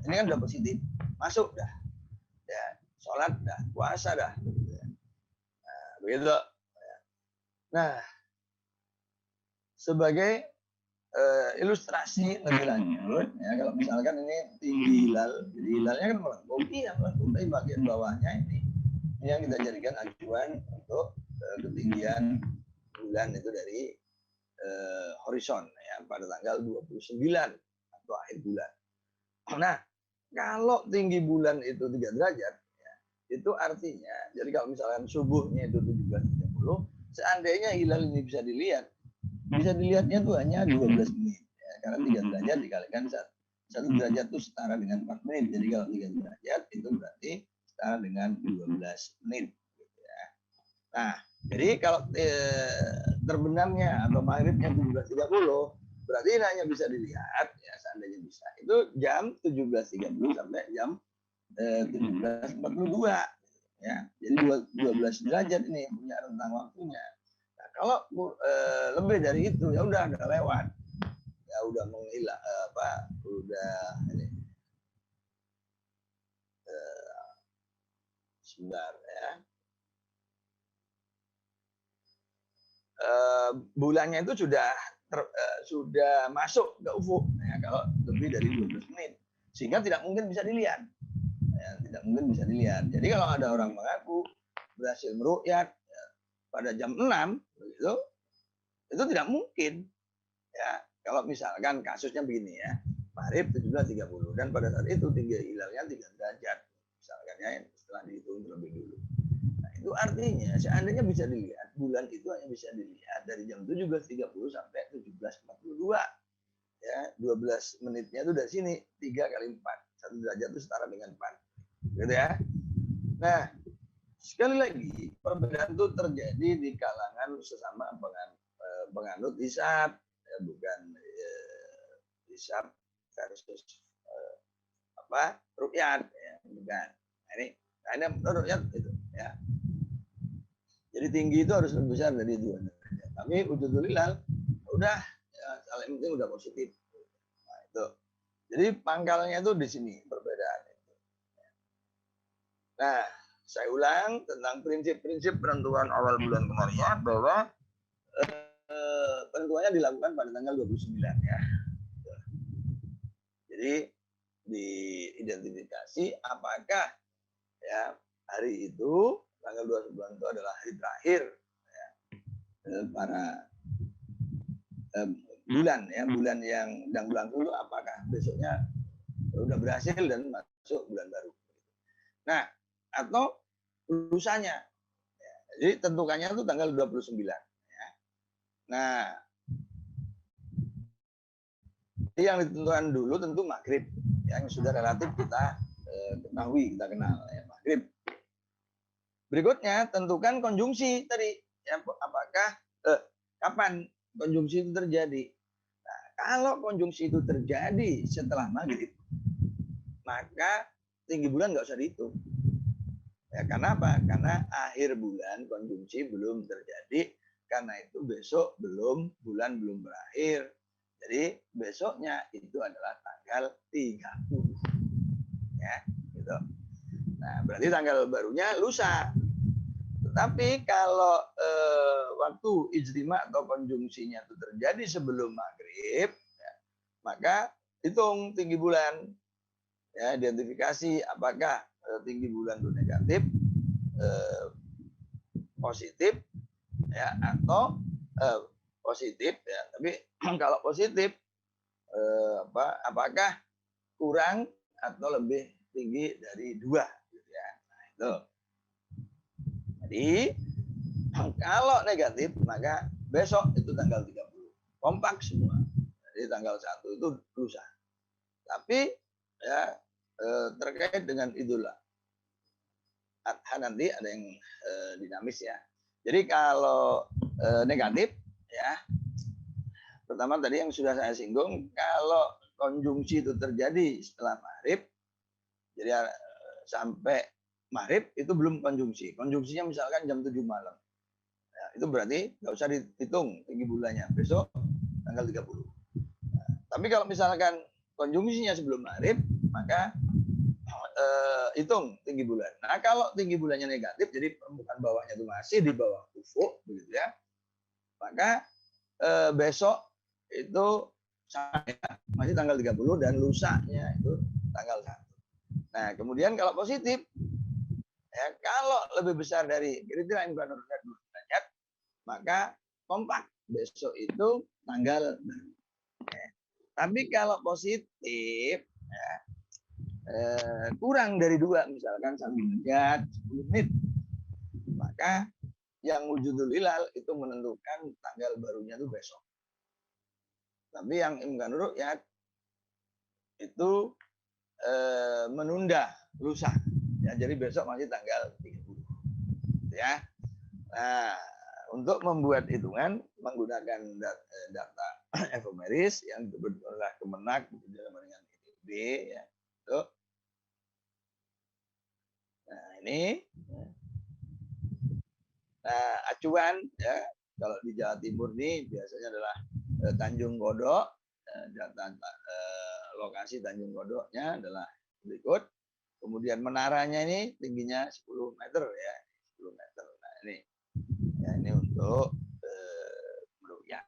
ini kan udah positif, masuk dah, ya, sholat dah, puasa dah, nah, begitu. Nah, sebagai ilustrasi lebih lanjut, ya, kalau misalkan ini tinggi hilal, jadi hilalnya kan melengkung, ya melengkung, tapi bagian bawahnya ini yang kita jadikan acuan untuk ketinggian bulan itu dari horizon ya pada tanggal 29 atau akhir bulan. Nah, kalau tinggi bulan itu 3 derajat ya, itu artinya jadi kalau misalkan subuhnya itu 17.30, seandainya hilal ini bisa dilihatnya tuh hanya 12 menit ya, karena 3 derajat dikalikan 1 derajat itu setara dengan 4 menit. Jadi kalau 3 derajat itu berarti setara dengan 12 menit gitu ya. Nah, jadi kalau terbenamnya atau maghribnya 17.30, berarti ini hanya bisa dilihat ya seandainya bisa. Itu jam 17.30 sampai jam 17.42 ya. Jadi 12 derajat ini punya rentang waktunya. Nah, kalau lebih dari itu ya udah lewat. Ya udah menghilang udah ini sebentar ya. Bulannya itu sudah masuk ke ufuk ya, kalau lebih dari 12 menit sehingga tidak mungkin bisa dilihat ya, tidak mungkin bisa dilihat. Jadi kalau ada orang mengaku berhasil meru'yat ya, pada jam 6 begitu, itu tidak mungkin ya. Kalau misalkan kasusnya begini ya, maghrib 17.30 dan pada saat itu tinggi hilalnya 3 derajat misalkan ya, setelah dihitung terlebih dulu. Itu artinya seandainya bisa dilihat, bulan itu hanya bisa dilihat dari jam 17.30 sampai 17.42. Ya, 12 menitnya itu dari sini, 3 kali 4. 1 derajat itu setara dengan 4. Gitu ya. Nah, sekali lagi, perbedaan itu terjadi di kalangan sesama penganut hisab, ya, bukan hisab versus ru'yat, ya, bukan. Nah, ini ru'yat itu, ya. Jadi tinggi itu harus lebih besar dari 2 derajat. Tapi wujudul hilal udah ya, yang penting udah positif. Nah, itu. Jadi pangkalnya itu di sini perbedaan itu. Nah, saya ulang tentang prinsip-prinsip penentuan awal bulan Komariah bahwa penentuannya dilakukan pada tanggal 29 ya. Jadi diidentifikasi apakah ya hari itu tanggal 29 itu adalah hari terakhir ya, para bulan ya, bulan yang dan bulan dulu apakah besoknya udah berhasil dan masuk bulan baru. Nah, atau lusanya. Ya, jadi tentukannya itu tanggal 29 ya. Nah, yang ditentukan dulu tentu maghrib yang sudah relatif kita ketahui, kita kenal ya, maghrib. Berikutnya tentukan konjungsi tadi ya, apakah kapan konjungsi itu terjadi. Nah, kalau konjungsi itu terjadi setelah maghrib, maka tinggi bulan nggak usah dihitung. Ya, karena apa? Karena akhir bulan konjungsi belum terjadi, karena itu besok bulan belum berakhir. Jadi besoknya itu adalah tanggal 30. Ya, gitu. Nah, berarti tanggal barunya lusa. Tetapi kalau waktu ijtima atau konjungsinya itu terjadi sebelum maghrib, ya, maka hitung tinggi bulan. Ya, identifikasi apakah tinggi bulan itu negatif, positif, ya, atau positif ya. Tapi kalau positif apakah kurang atau lebih tinggi dari 2 gitu ya. Nah, itu. Jadi kalau negatif maka besok itu tanggal 30. Kompak semua. Jadi tanggal 1 itu lusa. Tapi ya terkait dengan Idul Adha nanti ada yang dinamis ya. Jadi kalau negatif ya, pertama tadi yang sudah saya singgung, kalau konjungsi itu terjadi setelah maghrib, jadi sampai maghrib itu belum konjungsi. Konjungsinya misalkan jam 7 malam. Ya, itu berarti nggak usah dihitung tinggi bulannya. Besok tanggal 30. Nah, tapi kalau misalkan konjungsinya sebelum maghrib, maka hitung tinggi bulan. Nah, kalau tinggi bulannya negatif, jadi permukaan bawahnya itu masih di bawah ufuk, begitu ya, maka besok itu masih tanggal 30 dan lusanya itu tanggal 1. Nah, kemudian kalau positif, ya, kalau lebih besar dari kriteria Imkan Nuriyat 2 derajat, maka kompak besok itu tanggal baru. Ya. Tapi kalau positif, ya, kurang dari 2, misalkan 1 derajat 10 menit, maka yang wujudul hilal itu menentukan tanggal barunya itu besok. Tapi yang Imkan Nuriyat itu menunda lusa. Ya, jadi besok masih tanggal 30. Ya. Nah, untuk membuat hitungan menggunakan data efomeris yang adalah Kemenak bersama dengan ITB ya. Itu. Nah, ini. Nah, acuan ya kalau di Jawa Timur ini biasanya adalah Tanjung Kodok. Data lokasi Tanjung Kodoknya adalah berikut. Kemudian menaranya ini tingginya 10 meter ya, 10 meter. Nah, ini ya, ini untuk ya.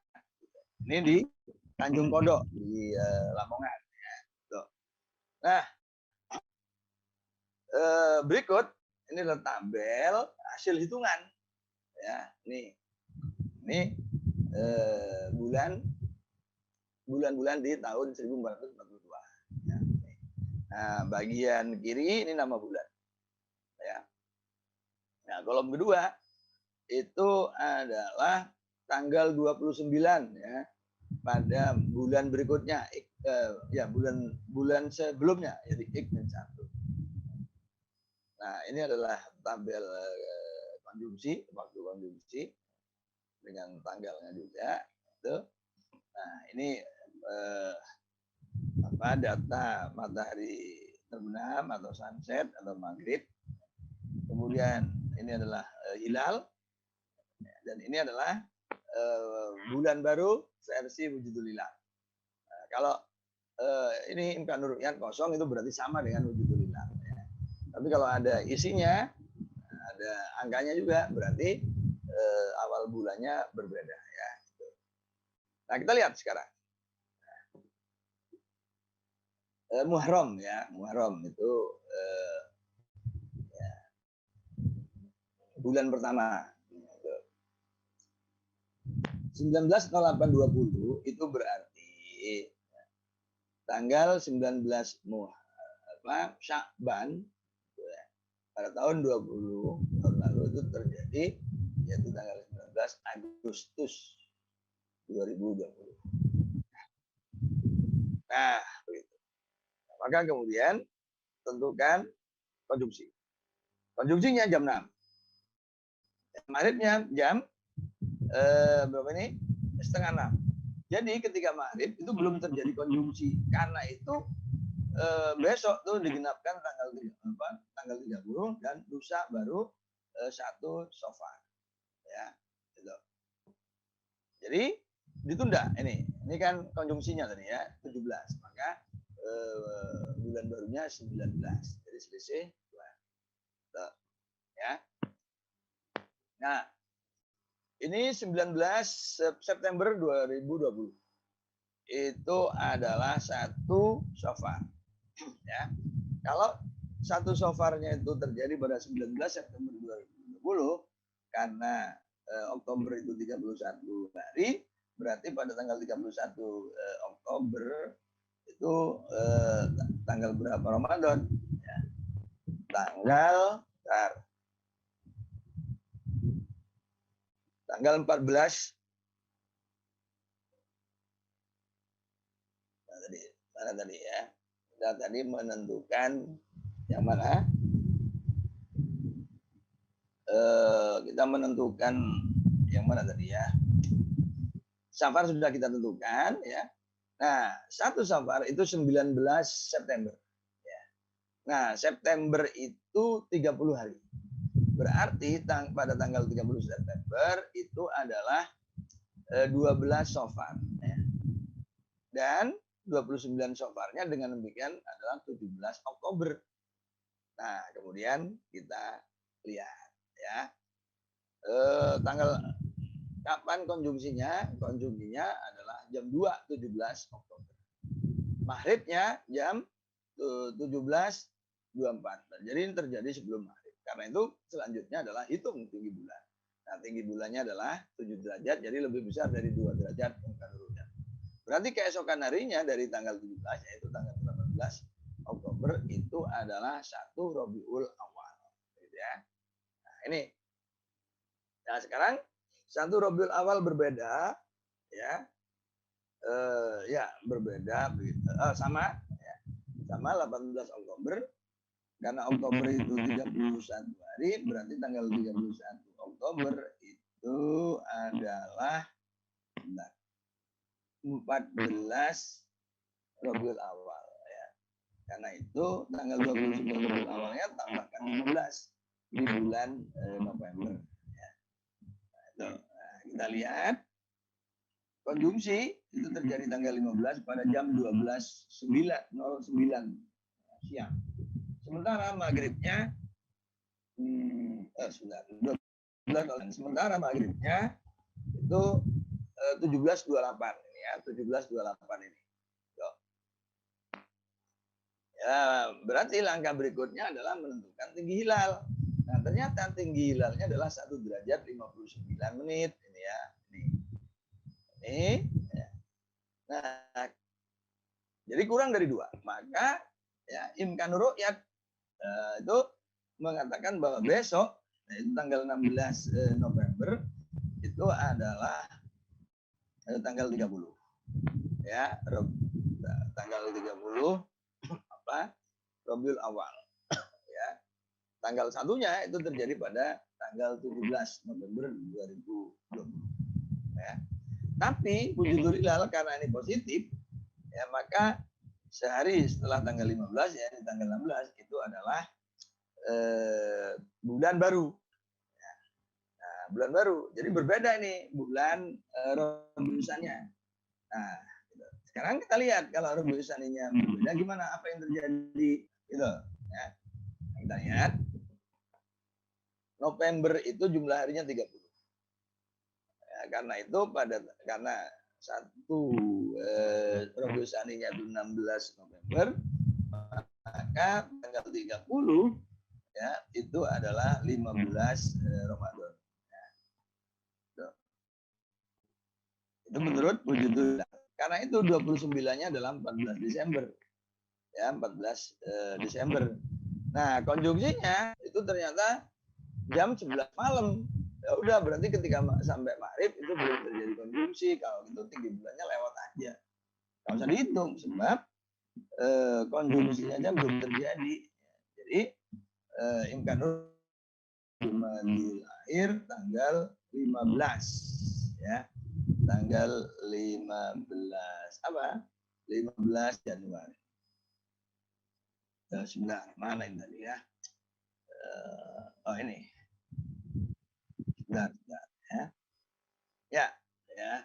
Ini di Tanjung Kodok di Lamongan ya. Tuh. Nah, berikut ini adalah tabel hasil hitungan ya. Ini bulan-bulan di tahun 1442 ya. Nah, bagian kiri ini nama bulan ya. Nah, kolom kedua itu adalah tanggal 29 ya, pada bulan berikutnya ya, bulan sebelumnya, jadi X dan 1. Nah, ini adalah tabel konjungsi, waktu konjungsi dengan tanggalnya juga itu. Nah, ini data matahari terbenam atau sunset atau maghrib. Kemudian ini adalah hilal, dan ini adalah bulan baru versi wujudul hilal. Nah, kalau ini Imkan Nuriyat kosong itu berarti sama dengan wujudul hilal. Ya. Tapi kalau ada isinya, ada angkanya juga, berarti awal bulannya berbeda ya. Nah, kita lihat sekarang. Muharram ya, Muharram itu ya, bulan pertama. 1908-20 itu berarti tanggal 19 Sya'ban ya, pada tahun 20 tahun lalu itu terjadi, yaitu tanggal 19 Agustus 2020. Nah, begitu. Maka kemudian tentukan konjungsi. Konjungsinya jam 6. Maghribnya jam berapa ini? Setengah 6. Jadi ketika maghrib itu belum terjadi konjungsi. Karena itu besok tuh digenapkan tanggal 30 dan lusa baru 1 Safar. Ya, gitu. Jadi ditunda ini. Ini kan konjungsinya tadi ya, 17. Maka bulan barunya 19. Jadi selisih 2. Ya. Nah, ini 19 September 2020. Itu adalah 1 Safar. Ya. Kalau 1 Safarnya itu terjadi pada 19 September 2020 karena Oktober itu 31 hari, berarti pada tanggal 31 Oktober itu tanggal berapa Ramadan? Ya. Tanggal 14. Mana tadi ya? Kita tadi menentukan yang mana? Kita menentukan yang mana tadi ya? Safar sudah kita tentukan ya. Nah, 1 Safar itu 19 September. Ya. Nah, September itu 30 hari. Berarti pada tanggal 30 September itu adalah 12 Safar. Ya. Dan 29 Safarnya dengan demikian adalah 17 Oktober. Nah, kemudian kita lihat ya. Tanggal kapan konjungsinya? Konjungsinya adalah jam 2.17 Oktober. Maghribnya jam 17.24. Jadi ini terjadi sebelum maghrib. Karena itu selanjutnya adalah hitung tinggi bulan. Nah, tinggi bulannya adalah 7 derajat, jadi lebih besar dari 2 derajat menurutnya. Berarti keesokan harinya dari tanggal 17, yaitu tanggal 18 Oktober, itu adalah 1 Rabiul Awal. Gitu ya. Nah, ini. Nah, sekarang 1 Rabiul Awal berbeda, ya. Ya, berbeda begitu. Sama, ya. Sama 18 Oktober. Karena Oktober itu 31 hari, berarti tanggal 31 Oktober itu adalah 14 Rabiul Awal ya. Karena itu tanggal 29 Rabiul Awalnya tambahkan 15 di bulan November ya. Nah, kita lihat konjungsi itu terjadi tanggal 15 pada jam 12.09 siang. Sementara maghribnya sementara maghribnya itu 17.28 ini ya, 17.28 ini. Ya, berarti langkah berikutnya adalah menentukan tinggi hilal. Nah, ternyata tinggi hilalnya adalah 1 derajat 59 menit ini ya. Ini ya. Nah, jadi kurang dari 2. Maka ya imkanur ru'yat itu mengatakan bahwa besok itu tanggal 16 November itu adalah tanggal 30 ya, tanggal 30 Rabiul Awal ya. Tanggal satunya itu terjadi pada tanggal 17 November 2020 ya. Tapi wujudul hilal karena ini positif ya, maka sehari setelah tanggal 15 ya, di tanggal 16 itu adalah bulan baru. Nah, bulan baru. Jadi berbeda nih bulan rembusannya. Nah, sekarang kita lihat kalau rembusannya berbeda gimana, apa yang terjadi gitu. Ya. Nah, kita lihat. November itu jumlah harinya 30. Ya, karena itu karena satu Rabiul Tsaninya itu 16 November, maka tanggal 30 ya itu adalah 15 Ramadan. Ya. Itu menurut Wujudul. Karena itu 29-nya adalah 14 Desember. Ya, 14 Desember. Nah, konjungsinya itu ternyata jam 11 malam. Ya udah, berarti ketika sampai maghrib itu belum terjadi konjungsi. Kalau gitu tinggi bulannya lewat aja. Nggak usah dihitung sebab konjungsinya aja belum terjadi. Jadi Imkanur Jumadil Akhir tanggal 15 ya. Tanggal 15 apa? 15 Januari. Sebentar, mana ini tadi ya? Oh ini. Sebentar, ya. Ya.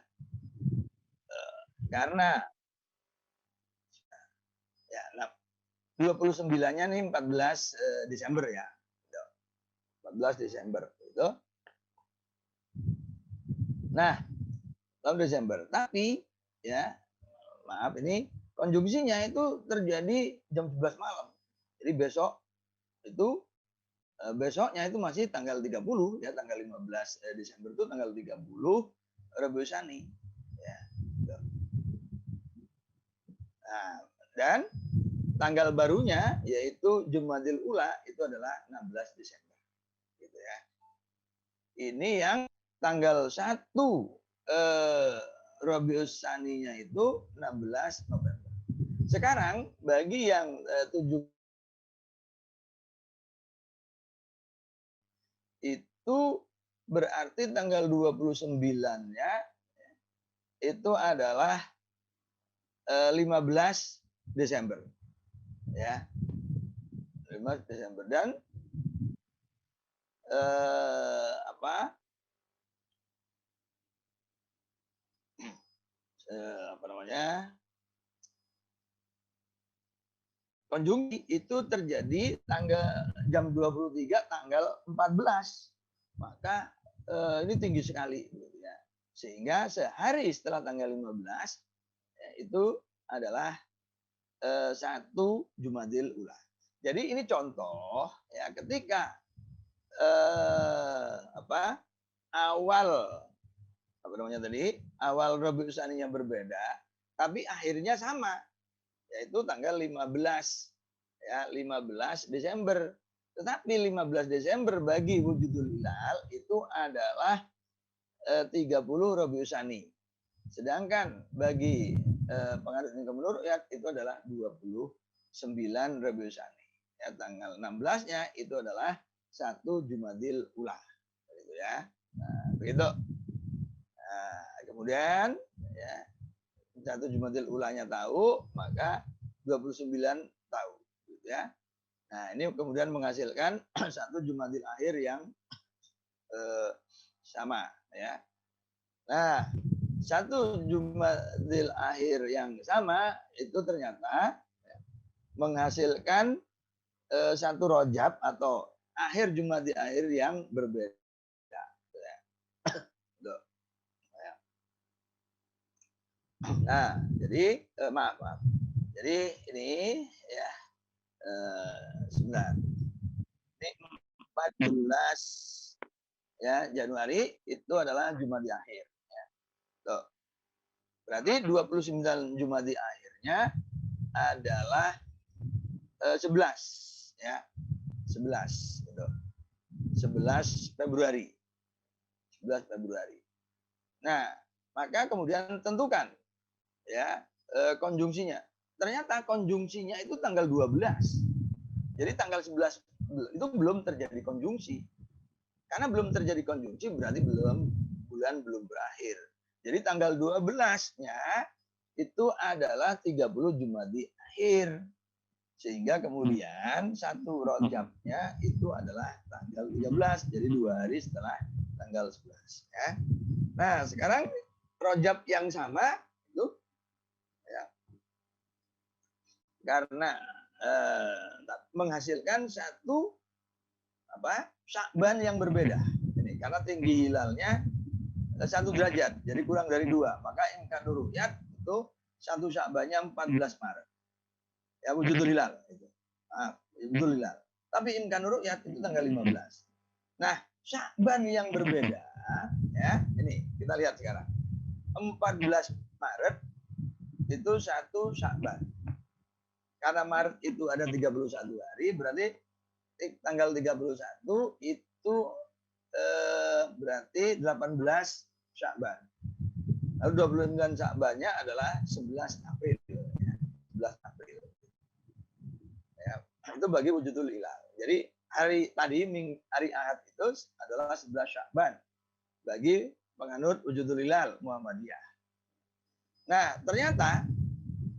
Karena ya 29-nya nih 14 Desember ya. 14 Desember itu. Nah, 14 Desember. Tapi ya, maaf ini konjungsinya itu terjadi jam 11 malam. Jadi besok itu besoknya itu masih tanggal 30 ya, tanggal 15 Desember itu tanggal 30 Rabiul Tsani ya. Nah, dan tanggal barunya yaitu Jumadil Ula itu adalah 16 Desember gitu ya. Ini yang tanggal 1 Rabiul Tsaninya itu 16 November. Sekarang bagi yang 7 itu berarti tanggal 29-nya itu adalah 15 Desember. Ya. 15 Desember dan apa namanya? Konjungsi itu terjadi tanggal jam 23 tanggal 14. Maka ini tinggi sekali gitu ya. Sehingga sehari setelah tanggal 15 ya, itu adalah 1 Jumadil Ula. Jadi ini contoh ya ketika awal apa namanya tadi? Awal Rabiul Tsaninya berbeda, tapi akhirnya sama, yaitu tanggal 15 ya, 15 Desember. Tetapi 15 Desember bagi Wujudul Hilal itu adalah 30 Rabiul Tsani. Sedangkan bagi pengaruh Imkanur ya itu adalah 29 Rabiul Tsani. Ya, tanggal 16-nya itu adalah 1 Jumadil Ula. Gitu ya. Nah, begitu. Nah, kemudian ya 1 Jumadil Ulanya tahu, maka 29 tahu gitu ya. Nah, ini kemudian menghasilkan 1 Jumadil Akhir yang sama ya. Nah, 1 Jumadil Akhir yang sama itu ternyata menghasilkan 1 Rajab atau akhir Jumadil Akhir yang berbeda. Nah, jadi maaf. Jadi ini ya sebentar. Ini 14 ya Januari itu adalah Jumadil Akhir. Ya. Tuh. Berarti 29 Jumadil Akhirnya adalah 11 ya. 11 gitu. 11 Februari. 11 Februari. Nah, maka kemudian tentukan ya konjungsinya. Ternyata konjungsinya itu tanggal 12. Jadi tanggal 11 itu belum terjadi konjungsi. Karena belum terjadi konjungsi berarti bulan belum berakhir. Jadi tanggal 12-nya itu adalah 30 Jumadil Akhir. Sehingga kemudian 1 Rajabnya itu adalah tanggal 13. Jadi 2 hari setelah tanggal 11 ya. Nah, sekarang Rajab yang sama itu ya, karena menghasilkan satu Sya'ban yang berbeda. Ini karena tinggi hilalnya 1 derajat, jadi kurang dari 2. Maka imkanur ru'yat itu 1 Sya'bannya 14 Maret. Ya, wujudul hilal itu. Wujudul hilal. Tapi imkanur ru'yat itu tanggal 15. Nah, Sya'ban yang berbeda, ya, ini kita lihat sekarang. 14 Maret itu 1 Sya'ban. Karena Maret itu ada 31 hari, berarti tanggal 31 itu berarti 18 Sya'ban. Lalu 29 Sya'bannya adalah 11 April. Ya. 11 April. Ya, itu bagi wujudul hilal. Jadi hari Ahad itu adalah 11 Sya'ban bagi penganut wujudul hilal Muhammadiyah. Nah, ternyata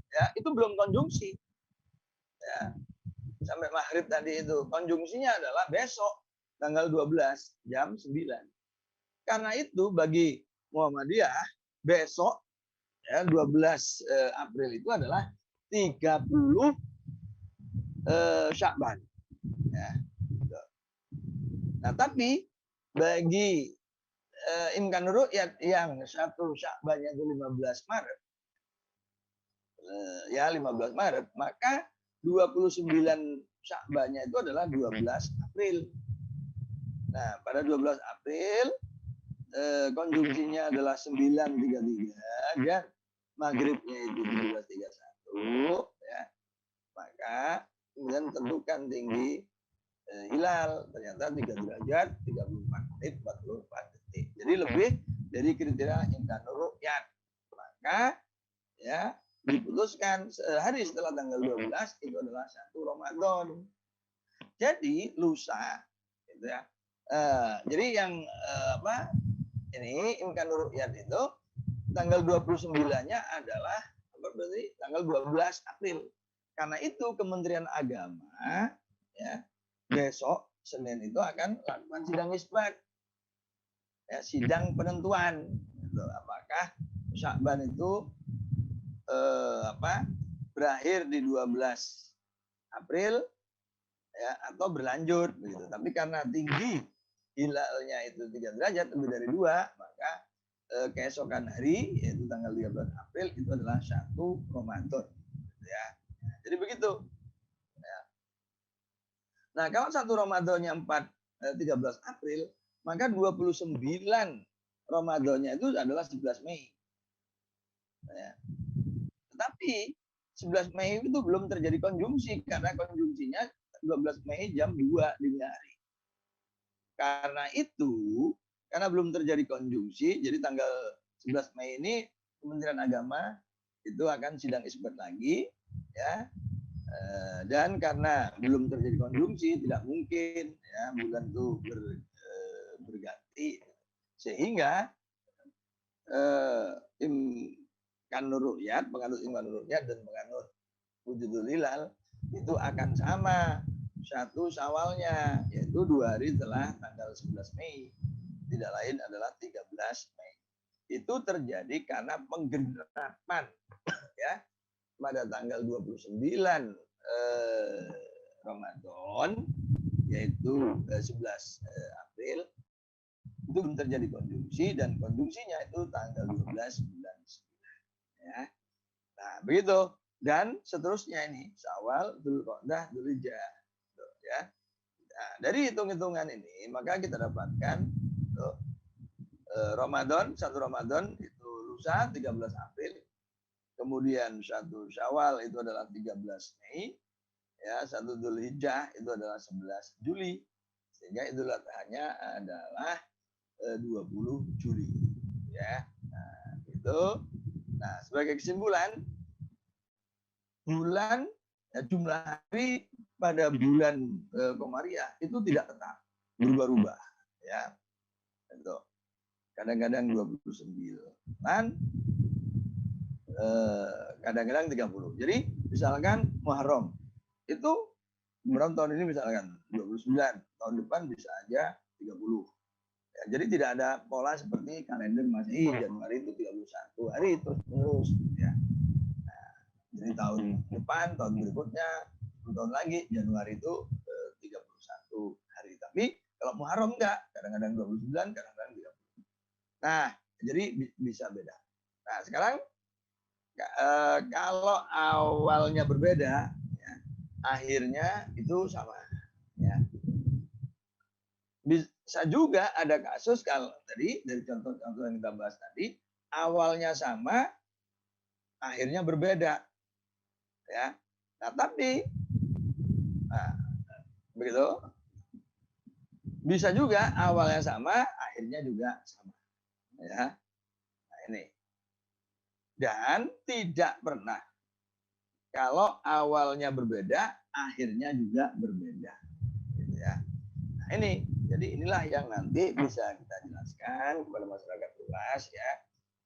ya itu belum konjungsi. Ya. Sampai maghrib tadi itu konjungsinya adalah besok tanggal 12 jam 9. Karena itu bagi Muhammadiyah besok ya 12 April itu adalah 30 Sya'ban. Ya. Nah, tapi bagi imkanur ru'yat yang 1 Sya'bannya itu 15 Maret. Ya 15 Maret, maka 29 Sya'bannya itu adalah 12 April. Nah, pada 12 April konjungsinya adalah 933 dan maghribnya itu 17.31 ya. Maka kemudian tentukan tinggi hilal, ternyata 3 derajat 34 menit 44 detik. Jadi lebih dari kriteria imkanur ru'yat. Maka ya diputuskan sehari setelah tanggal 12 itu adalah 1 Ramadan. Jadi lusa gitu ya. Jadi yang ini imkanur ru'yat itu tanggal 29-nya adalah berarti tanggal 12 April. Karena itu Kementerian Agama ya besok Senin itu akan lakukan sidang isbat. Ya, sidang penentuan apakah Sya'ban itu berakhir di 12 April ya atau berlanjut begitu. Tapi karena tinggi hilalnya itu 3 derajat lebih dari 2, maka keesokan hari yaitu tanggal 13 April itu adalah 1 Ramadan ya. Jadi begitu. Ya. Nah, kalau 1 Ramadannya 13 April, maka 29 Ramadannya itu adalah 11 Mei. Ya. Tetapi 11 Mei itu belum terjadi konjungsi karena konjungsinya 12 Mei jam 2 dini hari. Karena itu, karena belum terjadi konjungsi, jadi tanggal 11 Mei ini Kementerian Agama itu akan sidang isbat lagi, ya. Dan karena belum terjadi konjungsi, tidak mungkin ya bulan itu berganti, sehingga imkanur ru'yat, penganut imkanur ru'yat dan penganut wujudul hilal itu akan sama 1 Syawalnya, yaitu 2 hari setelah tanggal 11 Mei. Tidak lain adalah 13 Mei. Itu terjadi karena penggerapan ya pada tanggal 29 Ramadan yaitu 11 April itu belum terjadi konjungsi dan konjungsinya itu tanggal 12 bulan 9 ya. Nah, begitu. Dan seterusnya ini Syawal, Dzulqa'dah, Dzulhijjah ya. Nah, dari hitung-hitungan ini maka kita dapatkan Ramadan, 1 Ramadan itu lusa 13 April. Kemudian 1 Syawal itu adalah 13 Mei. Ya, 1 Dzulhijjah itu adalah 11 Juli. Sehingga Idul Adha-nya adalah 20 Juli. Ya. Nah, itu. Nah, sebagai kesimpulan bulan ya, jumlah hari pada bulan Komariah itu tidak tetap, berubah-ubah ya. Itu. Kadang-kadang 29, kadang-kadang 30. Jadi misalkan Muharram itu Muharram tahun ini misalkan 29, tahun depan bisa aja 30. Ya, jadi tidak ada pola seperti kalender Masehi Januari itu 31 hari terus-menerus ya. Nah, jadi tahun depan, tahun berikutnya tahun lagi, Januari itu 31 hari. Tapi kalau Muharram enggak, kadang-kadang 29, kadang-kadang 30. Nah, jadi bisa beda. Nah, sekarang kalau awalnya berbeda, ya, akhirnya itu sama. Ya. Bisa juga ada kasus kalau tadi dari contoh-contoh yang kita bahas tadi, awalnya sama, akhirnya berbeda. Ya. Nah, tapi begitu bisa juga awalnya sama, akhirnya juga sama. Ya. Nah, ini. Dan tidak pernah kalau awalnya berbeda, akhirnya juga berbeda. Gitu ya. Nah, ini. Jadi inilah yang nanti bisa kita jelaskan kepada masyarakat luas ya,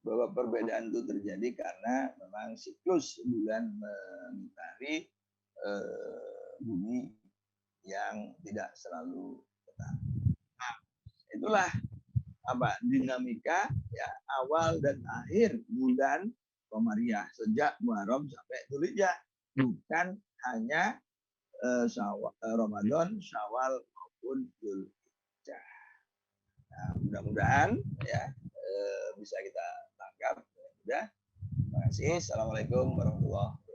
bahwa perbedaan itu terjadi karena memang siklus bulan mengitari bumi yang tidak selalu tetap. Nah, itulah dinamika ya awal dan akhir bulan Komariah sejak Muharram sampai Dzulhijjah, bukan hanya Ramadan, Syawal maupun Dzulhijjah. Nah, mudah-mudahan ya bisa kita tangkap. Terima kasih. Assalamualaikum warahmatullahi wabarakatuh.